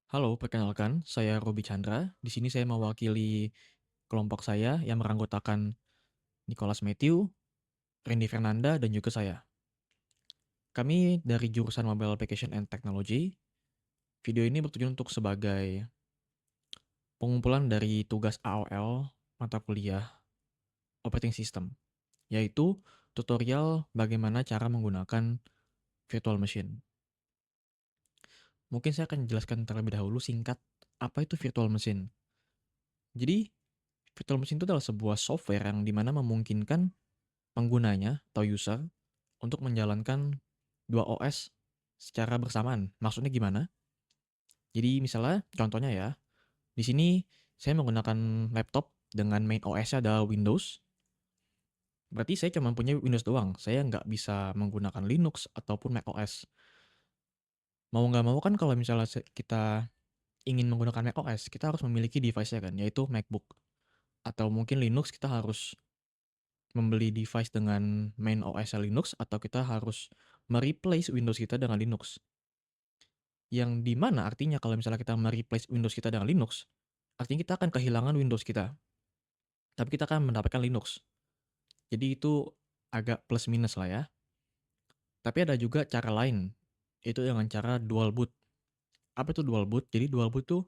Halo, perkenalkan, saya Roby Chandra. Di sini saya mewakili kelompok saya yang beranggotakan Nicholas Matthew, Randy Fernanda, dan juga saya. Kami dari jurusan Mobile Application and Technology. Video ini bertujuan untuk sebagai pengumpulan dari tugas AOL mata kuliah Operating System, yaitu tutorial bagaimana cara menggunakan virtual machine. Mungkin saya akan jelaskan terlebih dahulu singkat apa itu virtual machine. Jadi, virtual machine itu adalah sebuah software yang dimana memungkinkan penggunanya atau user untuk menjalankan dua OS secara bersamaan. Maksudnya gimana? Jadi misalnya contohnya ya, di sini saya menggunakan laptop dengan main OS-nya adalah Windows. Berarti saya cuma punya Windows doang. Saya nggak bisa menggunakan Linux ataupun Mac OS. Mau nggak mau kan kalau misalnya kita ingin menggunakan Mac OS, kita harus memiliki device-nya kan, yaitu MacBook. Atau mungkin Linux kita harus membeli device dengan main OS Linux atau kita harus mereplace Windows kita dengan Linux. Yang di mana artinya kalau misalnya kita mereplace Windows kita dengan Linux, artinya kita akan kehilangan Windows kita, tapi kita akan mendapatkan Linux. Jadi itu agak plus minus lah ya. Tapi ada juga cara lain, itu dengan cara dual boot. Apa itu dual boot? Jadi dual boot tuh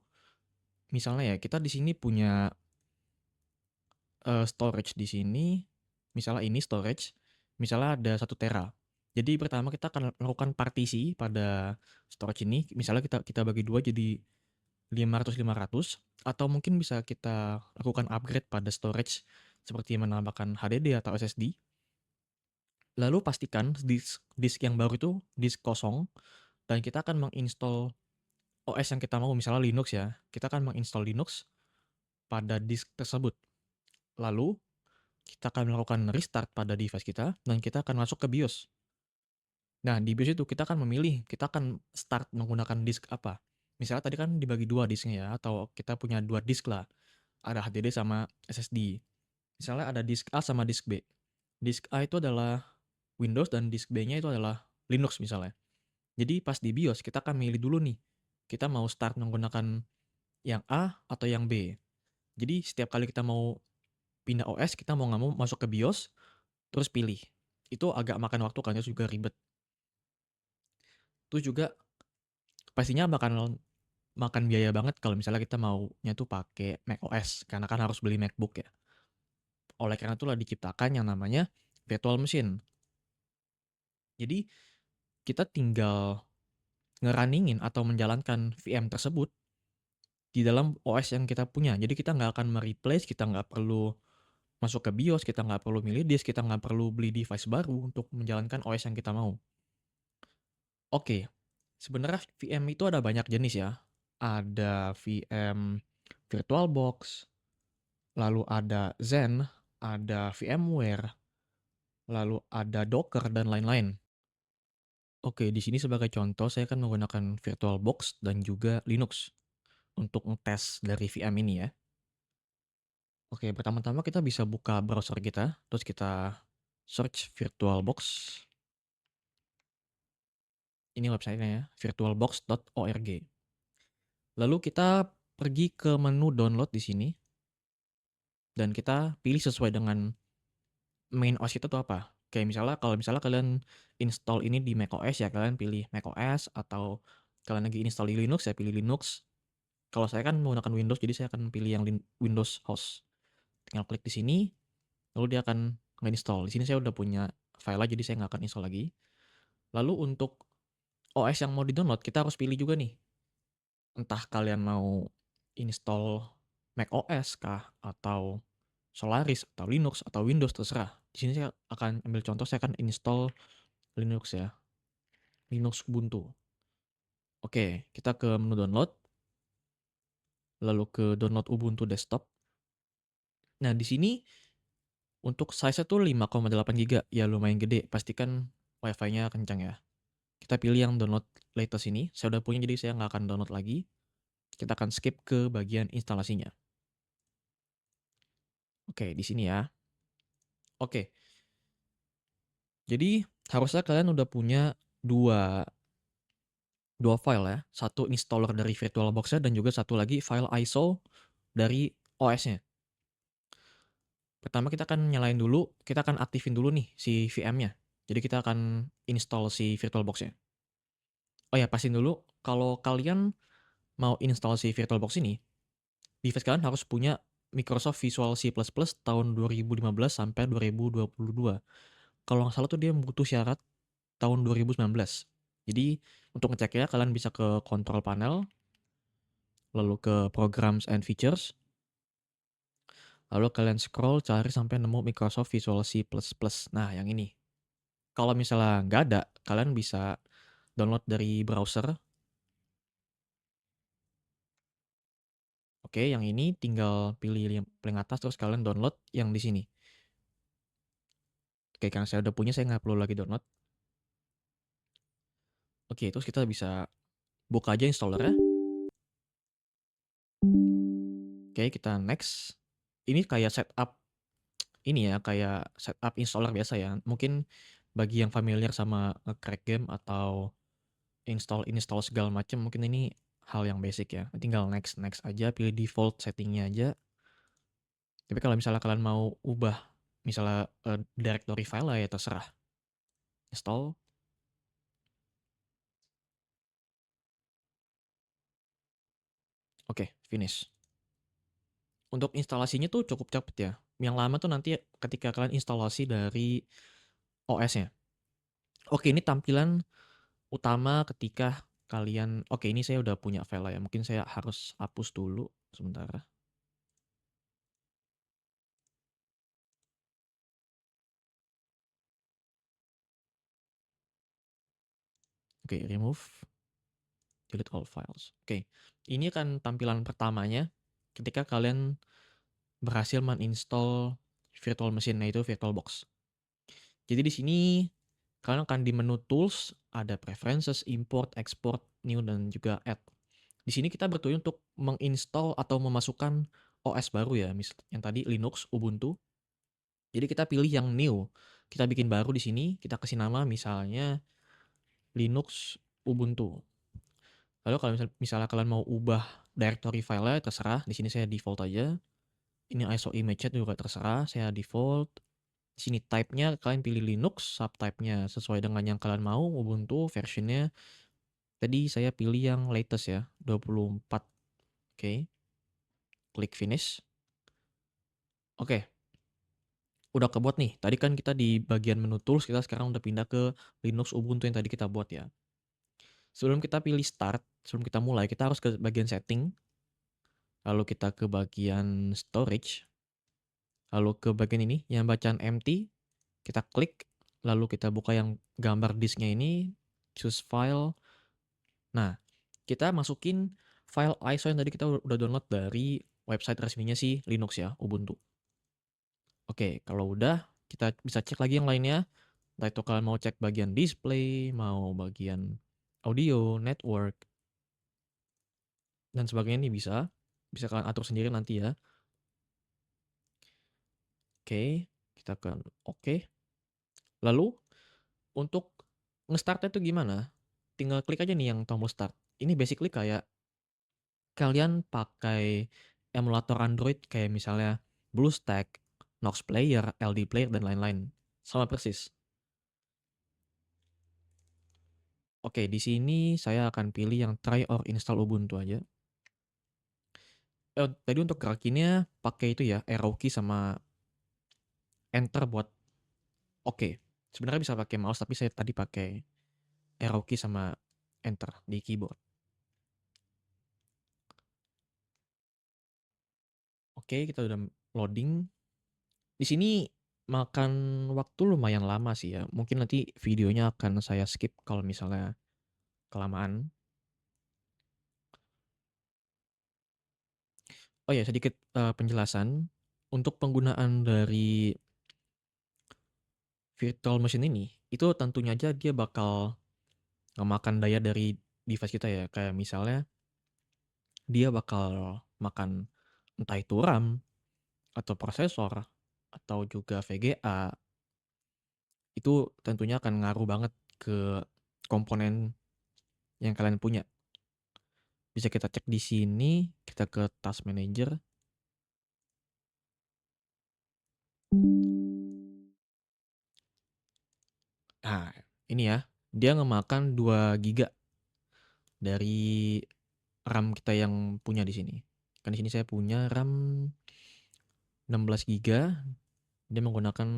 misalnya ya kita di sini punya storage di sini, misalnya ini storage, misalnya ada 1 tera. Jadi pertama kita akan melakukan partisi pada storage ini, misalnya kita bagi dua jadi 500 500 atau mungkin bisa kita lakukan upgrade pada storage seperti menambahkan HDD atau SSD. Lalu pastikan disk yang baru itu disk kosong dan kita akan menginstall OS yang kita mau, misalnya Linux ya. Kita akan menginstall Linux pada disk tersebut. Lalu kita akan melakukan restart pada device kita dan kita akan masuk ke BIOS. Nah, di BIOS itu kita akan memilih, kita akan start menggunakan disk apa. Misalnya tadi kan dibagi dua disknya ya, atau kita punya dua disk lah. Ada HDD sama SSD. Misalnya ada disk A sama disk B. Disk A itu adalah Windows dan disk B-nya itu adalah Linux misalnya. Jadi pas di BIOS kita akan milih dulu nih. Kita mau start menggunakan yang A atau yang B. Jadi setiap kali kita mau pindah OS, kita mau nggak mau masuk ke BIOS, terus pilih. Itu agak makan waktu kan, itu juga ribet. Itu juga pastinya bakal makan biaya banget kalau misalnya kita maunya tuh pakai macOS, karena kan harus beli MacBook ya. Oleh karena itulah diciptakan yang namanya virtual machine. Jadi kita tinggal ngerunningin atau menjalankan VM tersebut di dalam OS yang kita punya. Jadi kita nggak akan mereplace, kita nggak perlu masuk ke BIOS, kita nggak perlu milih disk, kita nggak perlu beli device baru untuk menjalankan OS yang kita mau. Oke, sebenarnya VM itu ada banyak jenis ya. Ada VM VirtualBox, lalu ada Zen, ada VMware, lalu ada Docker dan lain-lain. Oke, di sini sebagai contoh saya akan menggunakan VirtualBox dan juga Linux untuk ngetes dari VM ini ya. Oke, pertama-tama kita bisa buka browser kita, terus kita search VirtualBox. Ini websitenya ya, virtualbox.org. Lalu kita pergi ke menu download di sini dan kita pilih sesuai dengan main OS kita tuh apa. Kayak misalnya kalau misalnya kalian install ini di macOS ya kalian pilih macOS, atau kalian lagi install di Linux ya pilih Linux. Kalau saya kan menggunakan Windows jadi saya akan pilih yang Windows host. Tinggal klik di sini lalu dia akan nge-install. Di sini saya udah punya file jadi saya nggak akan install lagi. Lalu untuk OS yang mau di-download kita harus pilih juga nih. Entah kalian mau install macOS kah atau Solaris atau Linux atau Windows terserah. Di sini saya akan ambil contoh, saya akan install Linux ya. Linux Ubuntu. Oke, kita ke menu download, lalu ke download Ubuntu desktop. Nah, di sini untuk size-nya tuh 5,8 GB, ya lumayan gede. Pastikan WiFi-nya kencang ya. Kita pilih yang download latest ini. Saya udah punya jadi saya nggak akan download lagi. Kita akan skip ke bagian instalasinya. Oke, di sini ya. Oke. Jadi harusnya kalian udah punya dua 2 file ya, satu installer dari VirtualBox-nya dan juga satu lagi file ISO dari OS-nya. Pertama kita akan nyalain dulu, kita akan aktifin dulu nih si VM-nya. Jadi kita akan install si VirtualBox-nya. Oh ya, pastiin dulu kalau kalian mau install si VirtualBox ini, device kalian harus punya Microsoft Visual C++ tahun 2015 sampai 2022. Kalau nggak salah tuh dia butuh syarat tahun 2019. Jadi untuk ngeceknya kalian bisa ke control panel, lalu ke programs and features, lalu kalian scroll cari sampai nemu Microsoft Visual C++. Nah, yang ini. Kalau misalnya nggak ada, kalian bisa download dari browser. Oke, yang ini tinggal pilih yang paling atas terus kalian download yang di sini. Oke, karena saya udah punya, saya nggak perlu lagi download. Oke, terus kita bisa buka aja installernya. Oke, kita next. Ini kayak setup ini ya, kayak setup installer biasa ya. Mungkin bagi yang familiar sama crack game atau install segala macam, mungkin ini hal yang basic ya. Tinggal next next aja, pilih default settingnya aja. Tapi kalau misalnya kalian mau ubah misalnya directory file ya terserah. Install. Oke, finish. Untuk instalasinya tuh cukup cepet ya. Yang lama tuh nanti ketika kalian instalasi dari OS-nya. Oke, ini tampilan utama ketika kalian, oke ini saya udah punya file ya. Mungkin saya harus hapus dulu sebentar. Oke, remove, delete all files. Oke, ini kan tampilan pertamanya ketika kalian berhasil menginstall virtual machine, yaitu VirtualBox. Jadi di sini kalian akan di menu tools, ada preferences, import, export, new, dan juga add. Di sini kita bertujuan untuk menginstall atau memasukkan OS baru ya, yang tadi Linux, Ubuntu. Jadi kita pilih yang new. Kita bikin baru di sini, kita kasih nama misalnya Linux Ubuntu. Lalu kalau misalnya kalian mau ubah directory file terserah. Di sini saya default aja. Ini ISO image juga terserah, saya default. Di sini type-nya kalian pilih Linux, subtype-nya sesuai dengan yang kalian mau, Ubuntu versionnya. Tadi saya pilih yang latest ya, 24. Oke. Klik finish. Oke. Udah kebuat nih. Tadi kan kita di bagian menu tools, kita sekarang udah pindah ke Linux Ubuntu yang tadi kita buat ya. Sebelum kita pilih start, sebelum kita mulai, kita harus ke bagian setting. Lalu kita ke bagian storage. Lalu ke bagian ini, yang bacaan empty. Kita klik, lalu kita buka yang gambar disknya ini, choose file. Nah, kita masukin file ISO yang tadi kita udah download dari website resminya sih Linux ya, Ubuntu. Oke, kalau udah, kita bisa cek lagi yang lainnya. Entah itu kalian mau cek bagian display, mau bagian audio, network, dan sebagainya ini bisa. Bisa kalian atur sendiri nanti ya. Oke, kita akan oke. Lalu, untuk nge-startnya itu gimana? Tinggal klik aja nih yang tombol start. Ini basically kayak kalian pakai emulator Android kayak misalnya BlueStack, Nox Player, LD Player, dan lain-lain. Sama persis. Oke, di sini saya akan pilih yang try or install Ubuntu aja. Tadi untuk gerakinnya pakai itu ya, arrow key sama enter buat oke. Sebenarnya bisa pakai mouse tapi saya tadi pakai arrow key sama enter di keyboard. Oke, kita udah loading. Di sini makan waktu lumayan lama sih ya. Mungkin nanti videonya akan saya skip kalau misalnya kelamaan. Oh ya, sedikit penjelasan. Untuk penggunaan dari virtual machine ini, itu tentunya aja dia bakal ngemakan daya dari device kita ya. Kayak misalnya dia bakal makan entah itu RAM atau prosesor atau juga VGA. Itu tentunya akan ngaruh banget ke komponen yang kalian punya. Bisa kita cek di sini, kita ke Task Manager. Nah, ini ya, dia ngemakan 2 giga dari RAM kita yang punya di sini. Kan di sini saya punya RAM 16 giga, dia menggunakan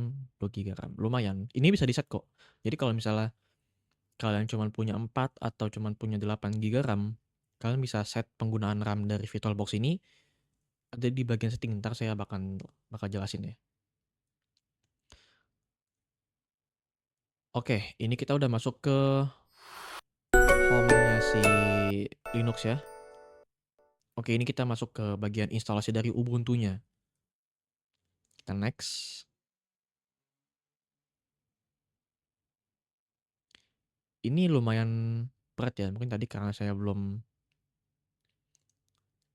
2 giga RAM. Lumayan. Ini bisa di-set kok. Jadi kalau misalnya kalian cuma punya 4 atau cuma punya 8 giga RAM, kalian bisa set penggunaan RAM dari VirtualBox ini ada di bagian setting. Ntar saya bakal jelasin ya. Oke, ini kita udah masuk ke home-nya si Linux ya. Oke, ini kita masuk ke bagian instalasi dari Ubuntu-nya. Kita next. Ini lumayan berat ya, mungkin tadi karena saya belum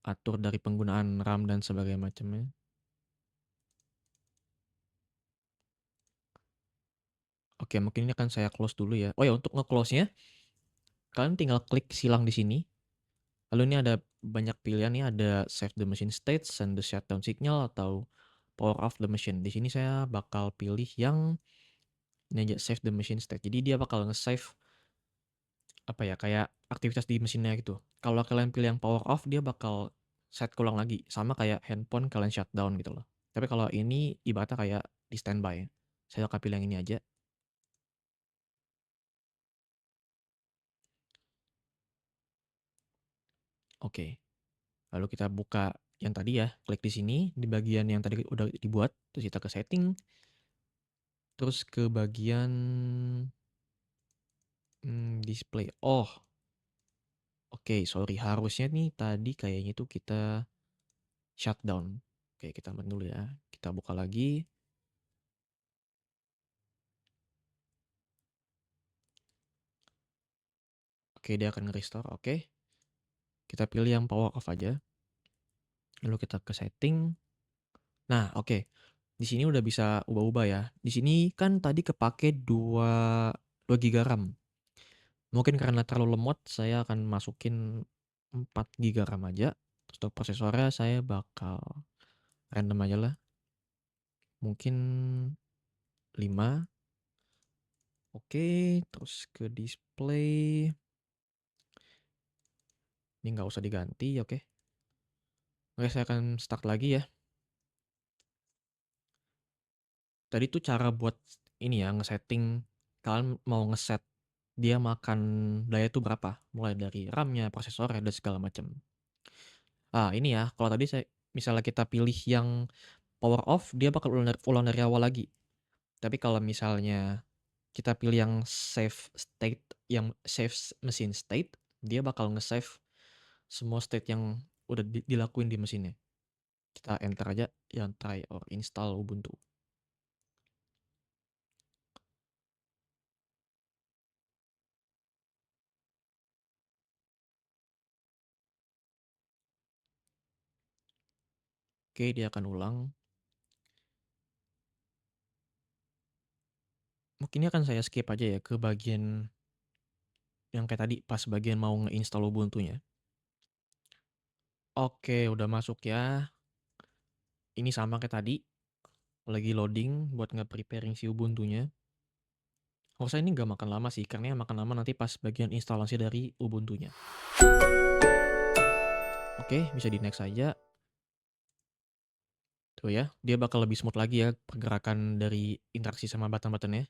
atur dari penggunaan RAM dan sebagainya macamnya. Oke, mungkin ini akan saya close dulu ya. Oh ya, untuk nge-close-nya, kalian tinggal klik silang di sini. Lalu ini ada banyak pilihan nih, ada save the machine state, send the shutdown signal, atau power off the machine. Di sini saya bakal pilih yang ini aja, save the machine state. Jadi dia bakal nge-save apa ya, kayak aktivitas di mesinnya gitu. Kalau kalian pilih yang power off, dia bakal set ulang lagi, sama kayak handphone kalian shutdown gitu loh. Tapi kalau ini ibaratnya kayak di standby. Saya akan pilih yang ini aja. Oke. Lalu kita buka yang tadi ya, klik di sini di bagian yang tadi udah dibuat, terus kita ke setting, terus ke bagian display. Oh, oke, sorry, harusnya nih tadi kayaknya tuh kita shutdown. Oke, kita matiin dulu ya. Kita buka lagi. Oke, dia akan nge-restore. Oke. Kita pilih yang power off aja. Lalu kita ke setting. Nah, oke. Di sini udah bisa ubah-ubah ya. Di sini kan tadi kepake 2 giga RAM. Mungkin karena terlalu lemot, saya akan masukin 4 giga RAM aja. Terus untuk prosesornya saya bakal random aja lah. Mungkin 5. Oke, terus ke display. Ini nggak usah diganti, oke. Oke, saya akan start lagi ya. Tadi tuh cara buat ini ya, ngesetting kalian mau ngeset dia makan daya tuh berapa, mulai dari RAM-nya, prosesornya, dan segala macam. Ah, ini ya, kalau tadi saya misalnya kita pilih yang power off, dia bakal ulang dari awal lagi. Tapi kalau misalnya kita pilih yang save state, yang save mesin state, dia bakal nge-save semua state yang udah dilakuin di mesinnya. Kita enter aja yang try or install Ubuntu. Oke, dia akan ulang. Mungkin ini akan saya skip aja ya ke bagian yang kayak tadi pas bagian mau nge-install Ubuntu-nya. Oke, udah masuk ya. Ini sama kayak tadi, lagi loading buat nge-preparing si Ubuntu-nya. Harusnya ini nggak makan lama sih, karena yang makan lama nanti pas bagian instalasi dari Ubuntu-nya. Oke, bisa di next aja. Tuh ya, dia bakal lebih smooth lagi ya pergerakan dari interaksi sama button-buttonnya.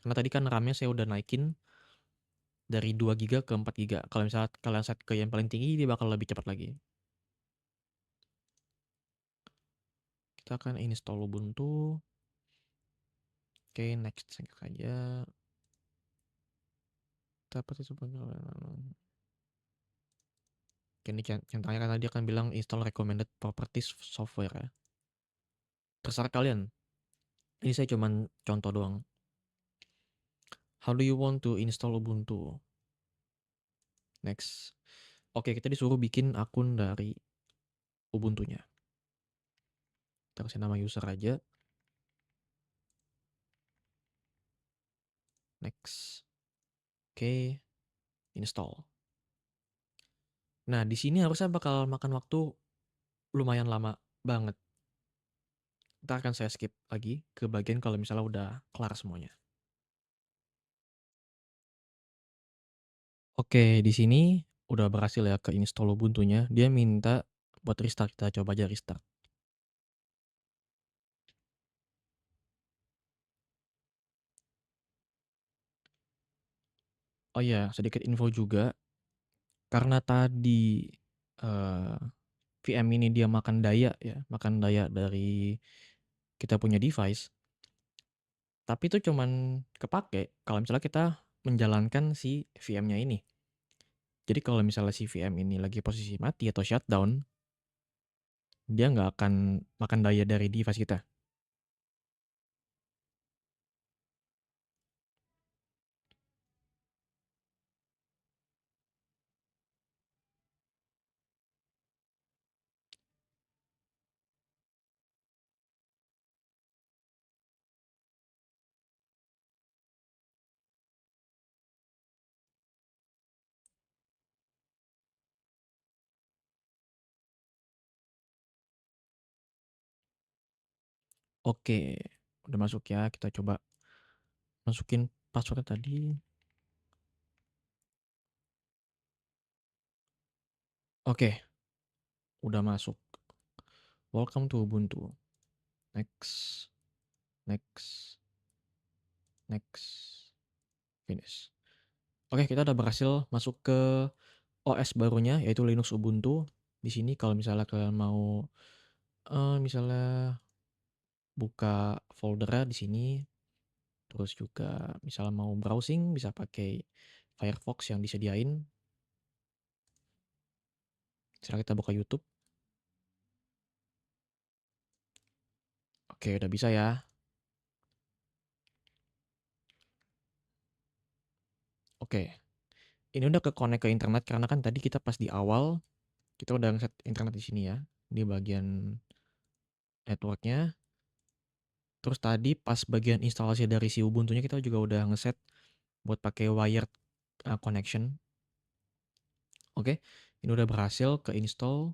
Karena tadi kan RAM-nya saya udah naikin dari 2 giga ke 4 giga. Kalau misalnya kalian set ke yang paling tinggi, dia bakal lebih cepat lagi. Kita akan install Ubuntu. Oke, next saja. Dapat itu Oke, ini centangnya kan tadi akan bilang install recommended properties software ya. Terserah kalian. Ini saya cuman contoh doang. How do you want to install Ubuntu? Next. Oke, kita disuruh bikin akun dari Ubuntunya. Kita kasih nama user aja. Next. Oke, install. Nah, di sini harusnya bakal makan waktu lumayan lama banget. Entar akan saya skip lagi ke bagian kalau misalnya udah kelar semuanya. Oke, di sini udah berhasil ya ke-install Ubuntu-nya. Dia minta buat restart, kita coba aja restart. Oh iya, sedikit info juga, karena tadi, eee, VM ini dia makan daya ya, makan daya dari kita punya device, tapi itu cuman kepake kalau misalnya kita menjalankan si VM-nya ini. Jadi kalau misalnya si VM ini lagi posisi mati atau shutdown, dia nggak akan makan daya dari device kita. Oke, udah masuk ya, kita coba masukin password tadi. Oke, udah masuk. Welcome to Ubuntu. Next, next, next, finish. Oke, kita udah berhasil masuk ke OS barunya yaitu Linux Ubuntu. Di sini kalau misalnya kalian mau misalnya buka foldernya di sini, terus juga misalnya mau browsing bisa pakai Firefox yang disediain. Misalnya kita buka YouTube. Oke, udah bisa ya. Oke, ini udah ke-connect ke internet karena kan tadi kita pas di awal kita udah nge-set internet di sini ya, di bagian networknya. Terus tadi pas bagian instalasi dari si Ubuntunya kita juga udah ngeset buat pakai wired connection. Oke, ini udah berhasil ke install.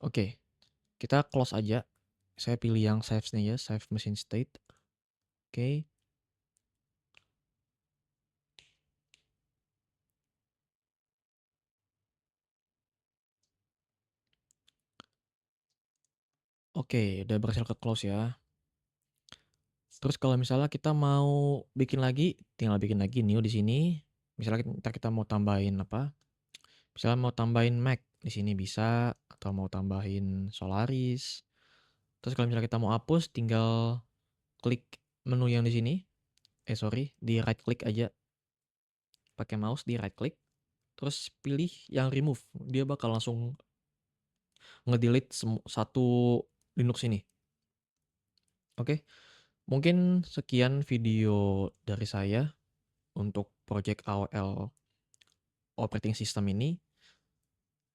Oke, kita close aja. Saya pilih yang save-nya ya, save machine state. Oke. Oke, udah berhasil ke close ya. Terus kalau misalnya kita mau bikin lagi, tinggal bikin lagi new di sini. Misalnya kita mau tambahin apa? Misalnya mau tambahin Mac di sini bisa, atau mau tambahin Solaris. Terus kalau misalnya kita mau hapus, tinggal klik menu yang di sini. Sorry, di right click aja. Pakai mouse di right click. Terus pilih yang remove. Dia bakal langsung ngedelete satu Linux ini. Oke, mungkin sekian video dari saya untuk project AOL operating system ini.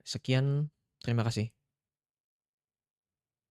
Sekian, terima kasih.